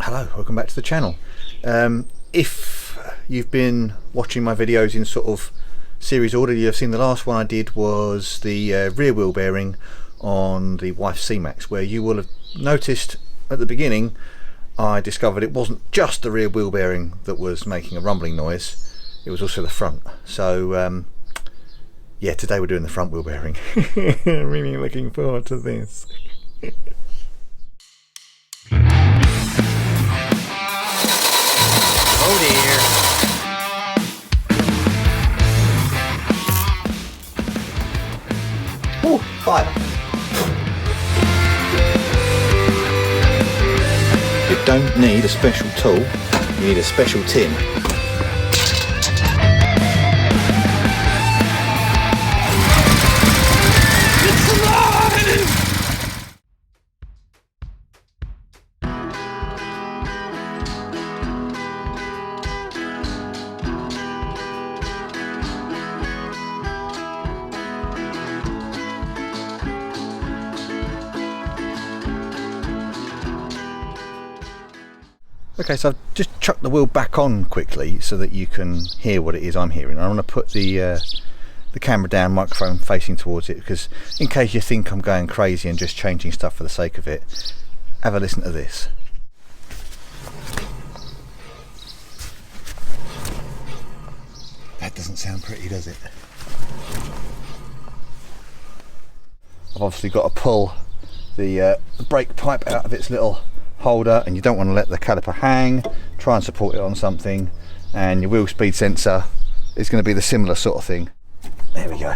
Hello, welcome back to the channel. If you've been watching my videos in sort of series order, you've seen the last one I did was the rear wheel bearing on the wife's CMAX, where you will have noticed at the beginning I discovered it wasn't just the rear wheel bearing that was making a rumbling noise, it was also the front. So yeah, today we're doing the front wheel bearing. I'm really looking forward to this. Oh dear. Oh, fire. You don't need a special tool, you need a special tin. It's alive! Okay, so I've just chucked the wheel back on quickly so that you can hear what it is I'm hearing. I want to put the camera down, microphone facing towards it, because in case you think I'm going crazy and just changing stuff for the sake of it, have a listen to this. That doesn't sound pretty, does it? I've obviously got to pull the brake pipe out of its little holder, and you don't want to let the caliper hang. Try and support it on something, and your wheel speed sensor is going to be the similar sort of thing. There we go,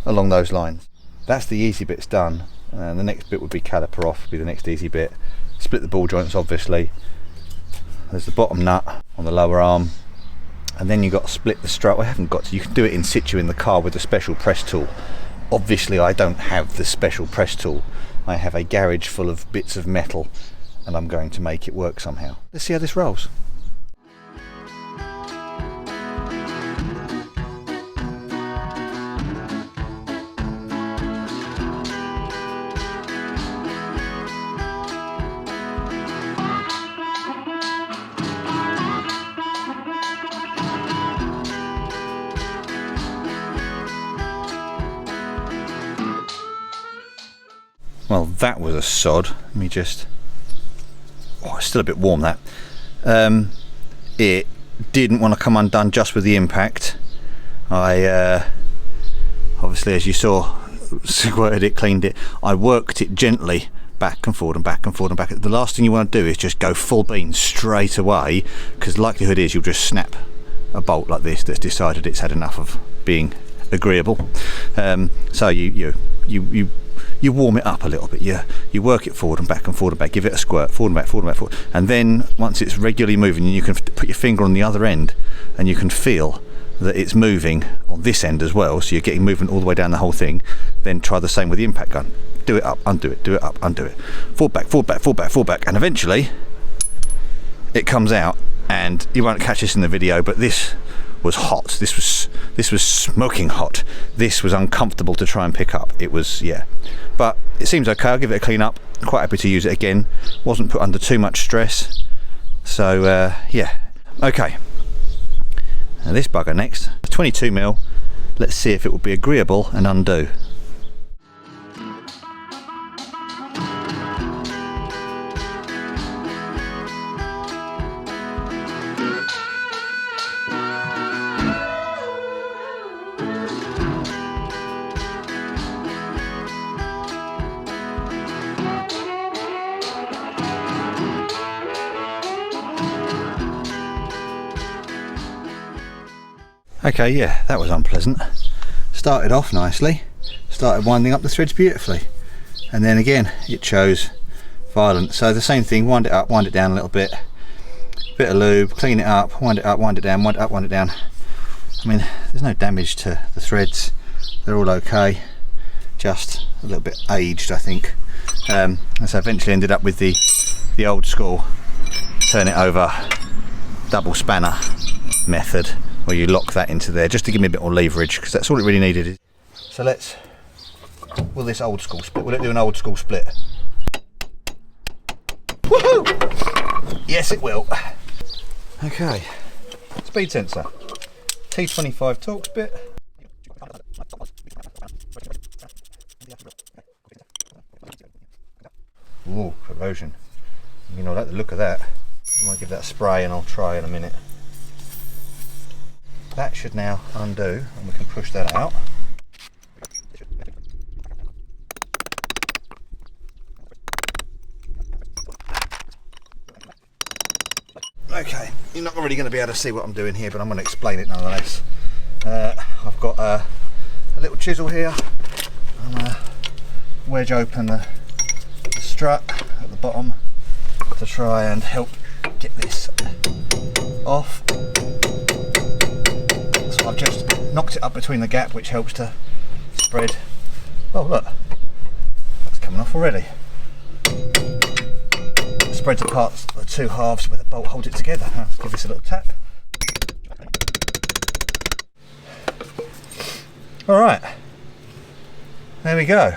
along those lines. That's the easy bits done, and the next bit would be caliper off, would be the next easy bit. Split the ball joints, obviously. There's the bottom nut on the lower arm, and then you've got to split the strut. Well, I haven't got to, you can do it in situ in the car with the special press tool. Obviously I don't have the special press tool. I have a garage full of bits of metal, and I'm going to make it work somehow. Let's see how this rolls. Well, that was a sod. Let me just... Oh, it's still a bit warm, that. It didn't want to come undone just with the impact. I obviously, as you saw, squirted it, cleaned it. I worked it gently back and forward and back and forward and back. The last thing you want to do is just go full bean straight away, because likelihood is you'll just snap a bolt like this that's decided it's had enough of being agreeable. So you warm it up a little bit. You work it forward and back and forward and back, give it a squirt, forward and back, forward and back, forward. And then once it's regularly moving, you can put your finger on the other end and you can feel that it's moving on this end as well, so you're getting movement all the way down the whole thing. Then try the same with the impact gun. Do it up, undo it, do it up, undo it. Forward, back, forward, back, forward, back, forward, back, and eventually it comes out. And you won't catch this in the video, but this was hot. This was smoking hot. This was uncomfortable to try and pick up. It was, yeah. But it seems okay. I'll give it a clean up. Quite happy to use it again. Wasn't put under too much stress. So yeah. Okay. Now this bugger next. 22mm. Let's see if it will be agreeable and undo. Okay, yeah, that was unpleasant. Started off nicely, started winding up the threads beautifully, and then again it chose violent. So the same thing, wind it up, wind it down a little bit of lube, clean it up, wind it down, wind it up, wind it down. I mean, there's no damage to the threads, they're all okay, just a little bit aged, I think. And so eventually ended up with the old school turn it over double spanner method, where you lock that into there just to give me a bit more leverage, because that's all it really needed. So will this old school split, will it do an old school split? Woohoo! Yes, it will. Okay, speed sensor, T25 Torx bit. Ooh, corrosion. You know, like the look of that. I might give that a spray and I'll try in a minute. That should now undo and we can push that out. Okay, you're not really going to be able to see what I'm doing here, but I'm going to explain it nonetheless. I've got a little chisel here. I'm going to wedge open the strut at the bottom to try and help get this off. So I've just knocked it up between the gap, which helps to spread. Oh look, that's coming off already. Spreads apart the two halves where the bolt holds it together. Let's give this a little tap. Alright, there we go.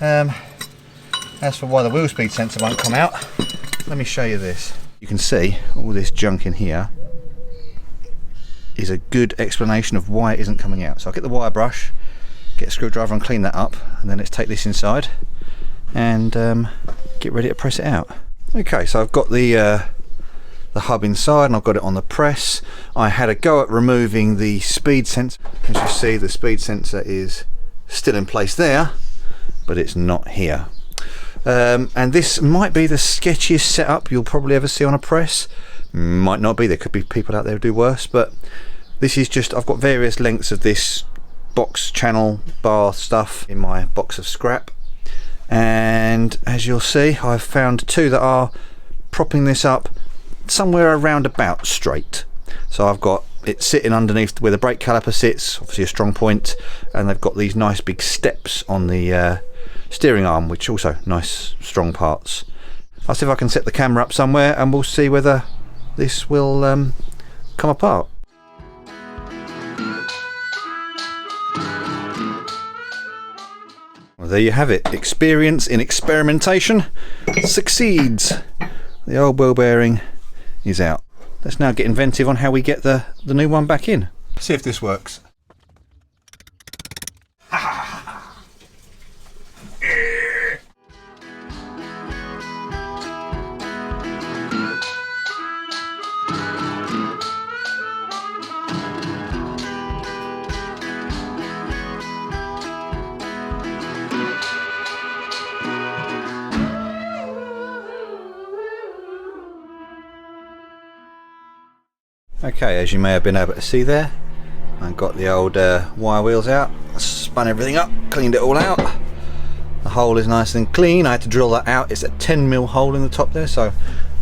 As for why the wheel speed sensor won't come out, let me show you this. You can see all this junk in here is a good explanation of why it isn't coming out. So I'll get the wire brush, get a screwdriver and clean that up, and then let's take this inside and get ready to press it out. Okay, so I've got the hub inside and I've got it on the press. I had a go at removing the speed sensor. As you see, the speed sensor is still in place there, but it's not here. And this might be the sketchiest setup you'll probably ever see on a press. Might not be, there could be people out there who do worse, but this is just, I've got various lengths of this box channel bar stuff in my box of scrap, and as you'll see I've found two that are propping this up somewhere around about straight. So I've got it sitting underneath where the brake caliper sits, obviously a strong point, and they've got these nice big steps on the steering arm, which also nice strong parts. I'll see if I can set the camera up somewhere and we'll see whether this will come apart. Well, there you have it. Experience in experimentation succeeds. The old wheel bearing is out. Let's now get inventive on how we get the new one back in. See if this works. Okay, as you may have been able to see there, I've got the old wire wheels out, spun everything up, cleaned it all out. The hole is nice and clean. I had to drill that out. It's a 10mm hole in the top there, so I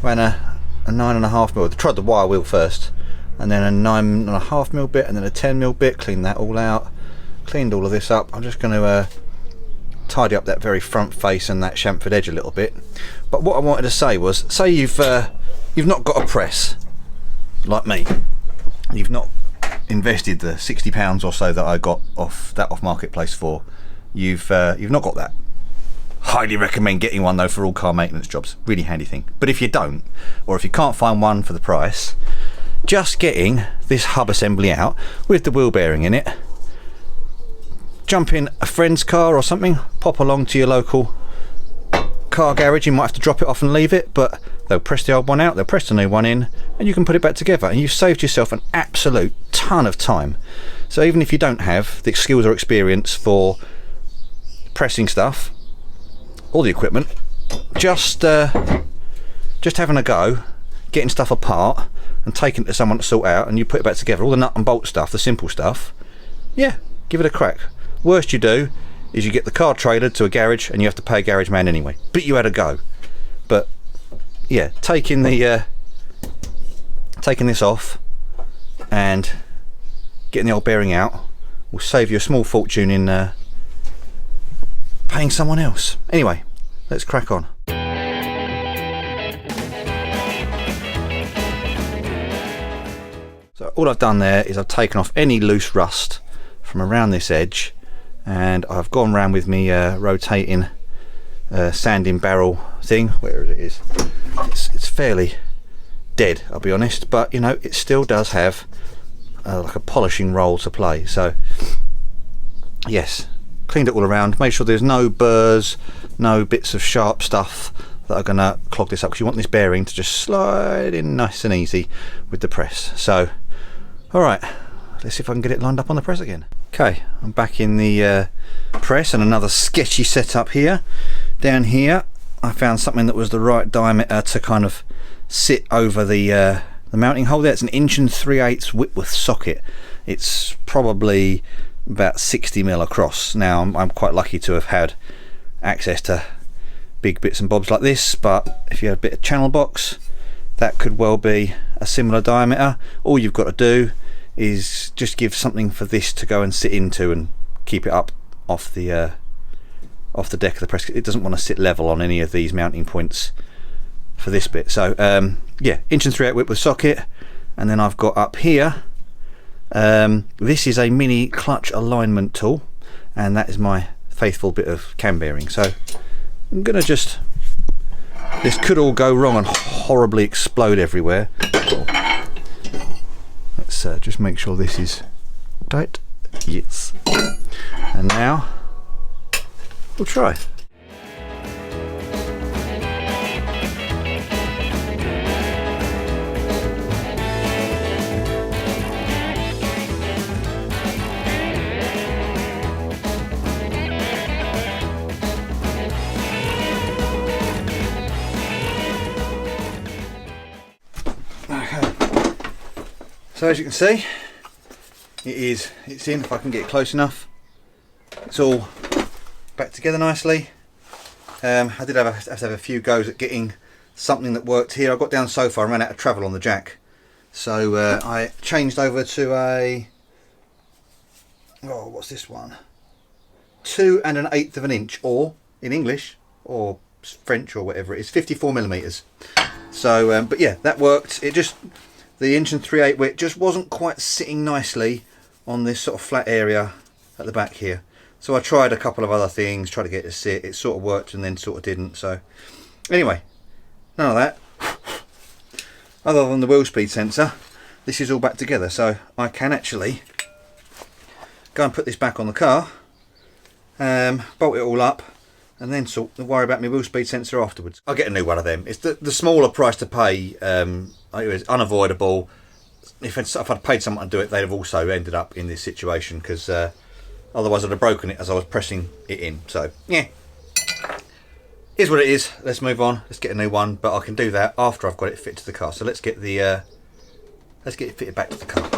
ran a 9.5mm. I tried the wire wheel first, and then a 9.5mm bit, and then a 10mm bit. Cleaned that all out, cleaned all of this up. I'm just going to tidy up that very front face and that chamfered edge a little bit. But what I wanted to say was, say you've not got a press like me, you've not invested the £60 or so that I got off marketplace for, you've not got that. Highly recommend getting one though for all car maintenance jobs, really handy thing. But if you don't, or if you can't find one for the price, just getting this hub assembly out with the wheel bearing in it, jump in a friend's car or something, pop along to your local car garage. You might have to drop it off and leave it, but they'll press the old one out, they'll press the new one in, and you can put it back together, and you've saved yourself an absolute ton of time. So even if you don't have the skills or experience for pressing stuff or the equipment, just having a go, getting stuff apart and taking it to someone to sort out, and you put it back together, all the nut and bolt stuff, the simple stuff, yeah, give it a crack. Worst you do is you get the car trailered to a garage and you have to pay a garage man anyway, but you had a go. But yeah, taking this off and getting the old bearing out will save you a small fortune in paying someone else. Anyway, let's crack on. So all I've done there is I've taken off any loose rust from around this edge, and I've gone round with me rotating sanding barrel thing, where it is, it's fairly dead, I'll be honest, but you know, it still does have like a polishing role to play. So yes, cleaned it all around, made sure there's no burrs, no bits of sharp stuff that are going to clog this up, because you want this bearing to just slide in nice and easy with the press. So alright, let's see if I can get it lined up on the press again. Okay, I'm back in the press, and another sketchy setup here. Down here I found something that was the right diameter to kind of sit over the mounting hole there. It's an 1 3/8 Whitworth socket. It's probably about 60mm across. Now I'm quite lucky to have had access to big bits and bobs like this, but if you had a bit of channel box, that could well be a similar diameter. All you've got to do is just give something for this to go and sit into and keep it up off the deck of the press. It doesn't want to sit level on any of these mounting points for this bit. So yeah, 1 3/8 Whitworth socket, and then I've got up here, this is a mini clutch alignment tool, and that is my faithful bit of cam bearing. So I'm gonna just, this could all go wrong and horribly explode everywhere. Let's just make sure this is tight. Yes, and now we'll try. So as you can see, it's in, if I can get it close enough. It's all back together nicely. I did have to have a few goes at getting something that worked here. I got down so far, I ran out of travel on the jack. So I changed over to a, oh, what's this one? 2 1/8 of an inch, or in English, or French, or whatever it is, 54mm. So, but yeah, that worked. It just, the 1 3/8 width just wasn't quite sitting nicely on this sort of flat area at the back here. So I tried a couple of other things, tried to get it to sit. It sort of worked and then sort of didn't. So anyway, none of that. Other than the wheel speed sensor, this is all back together. So I can actually go and put this back on the car, bolt it all up, and then worry about my wheel speed sensor afterwards. I'll get a new one of them. It's the smaller price to pay. It was unavoidable. If I'd paid someone to do it, they'd have also ended up in this situation, because otherwise I'd have broken it as I was pressing it in. So yeah, here's what it is. Let's move on. Let's get a new one, but I can do that after I've got it fit to the car. So let's get it fitted back to the car.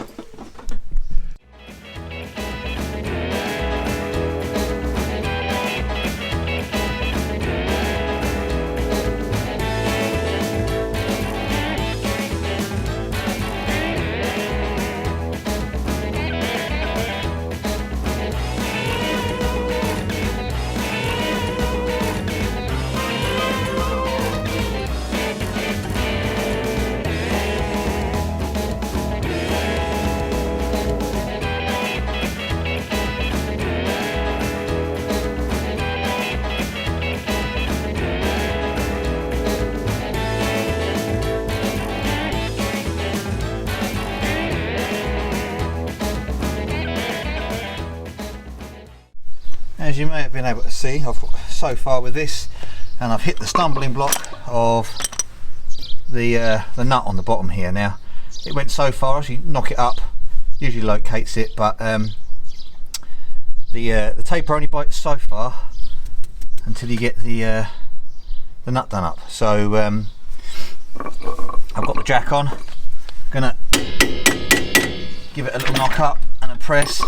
As you may have been able to see, I've got so far with this, and I've hit the stumbling block of the nut on the bottom here. Now it went so far, as you knock it up, usually locates it, but the taper only bites so far until you get the nut done up. So I've got the jack on, gonna give it a little knock up and a press.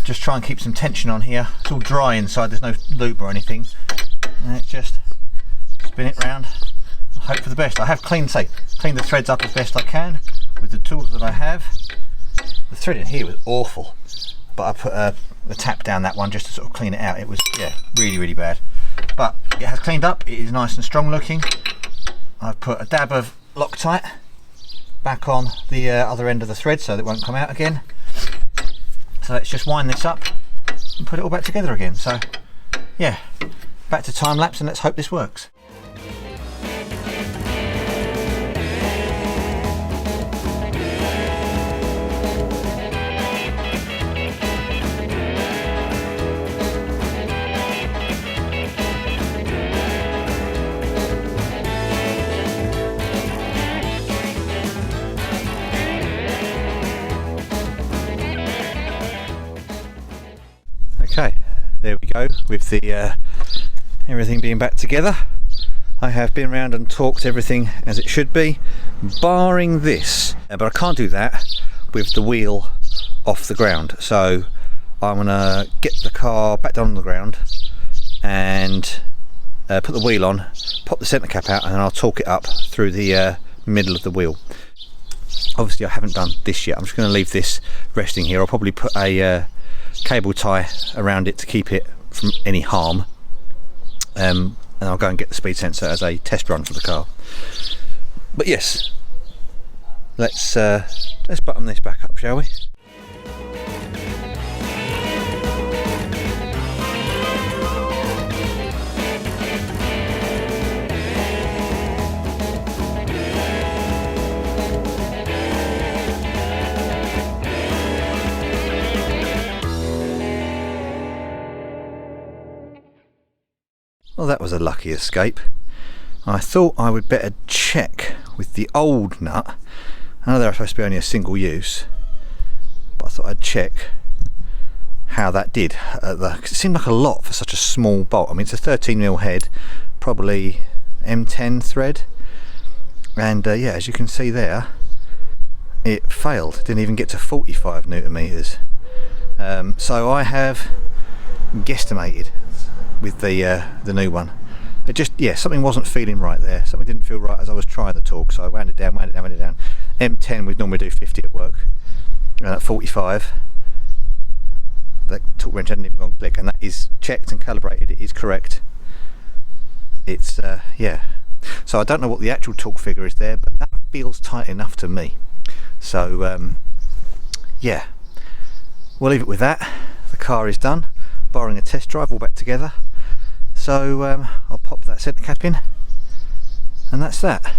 Just try and keep some tension on here. It's all dry inside, there's no lube or anything, and it's just spin it round and hope for the best. I have cleaned the threads up as best I can with the tools that I have. The thread in here was awful, but I put a tap down that one just to sort of clean it out. It was, yeah, really bad, but it has cleaned up. It is nice and strong looking. I've put a dab of Loctite back on the other end of the thread so that it won't come out again. So let's just wind this up and put it all back together again. So yeah, back to time lapse, and let's hope this works. go with the everything being back together. I have been around and torqued everything as it should be, barring this, but I can't do that with the wheel off the ground. So I'm gonna get the car back down on the ground and put the wheel on, pop the centre cap out, and then I'll torque it up through the middle of the wheel. Obviously I haven't done this yet. I'm just going to leave this resting here. I'll probably put a cable tie around it to keep it from any harm, and I'll go and get the speed sensor as a test run for the car. But yes, let's button this back up, shall we? Well, that was a lucky escape. I thought I would better check with the old nut. I know they're supposed to be only a single use, but I thought I'd check how that did. It seemed like a lot for such a small bolt. I mean, it's a 13mm head, probably M10 thread, and yeah, as you can see there, it failed. It didn't even get to 45 newton meters. So I have guesstimated with the new one. It just, yeah, something wasn't feeling right there. Something didn't feel right as I was trying the torque, so I wound it down. M10 we'd normally do 50 at work, and at 45 that torque wrench hadn't even gone click, and that is checked and calibrated. It is correct. It's yeah, so I don't know what the actual torque figure is there, but that feels tight enough to me. So yeah, we'll leave it with that. The car is done, barring a test drive, all back together. So I'll pop that centre cap in, and that's that.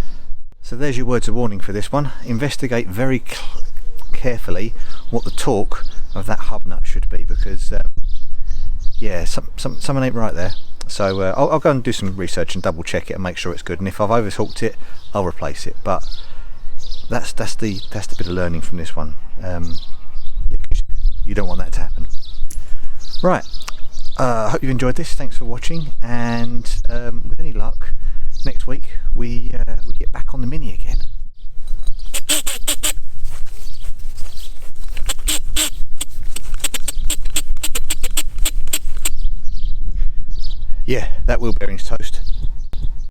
So there's your words of warning for this one. Investigate very carefully what the torque of that hub nut should be, because yeah, something ain't right there. So I'll go and do some research and double check it and make sure it's good, and if I've overtorqued it, I'll replace it. But that's the bit of learning from this one. You don't want that to happen. Right, I hope you've enjoyed this. Thanks for watching, and with any luck, next week we get back on the Mini again. Yeah, that wheel bearing's toast.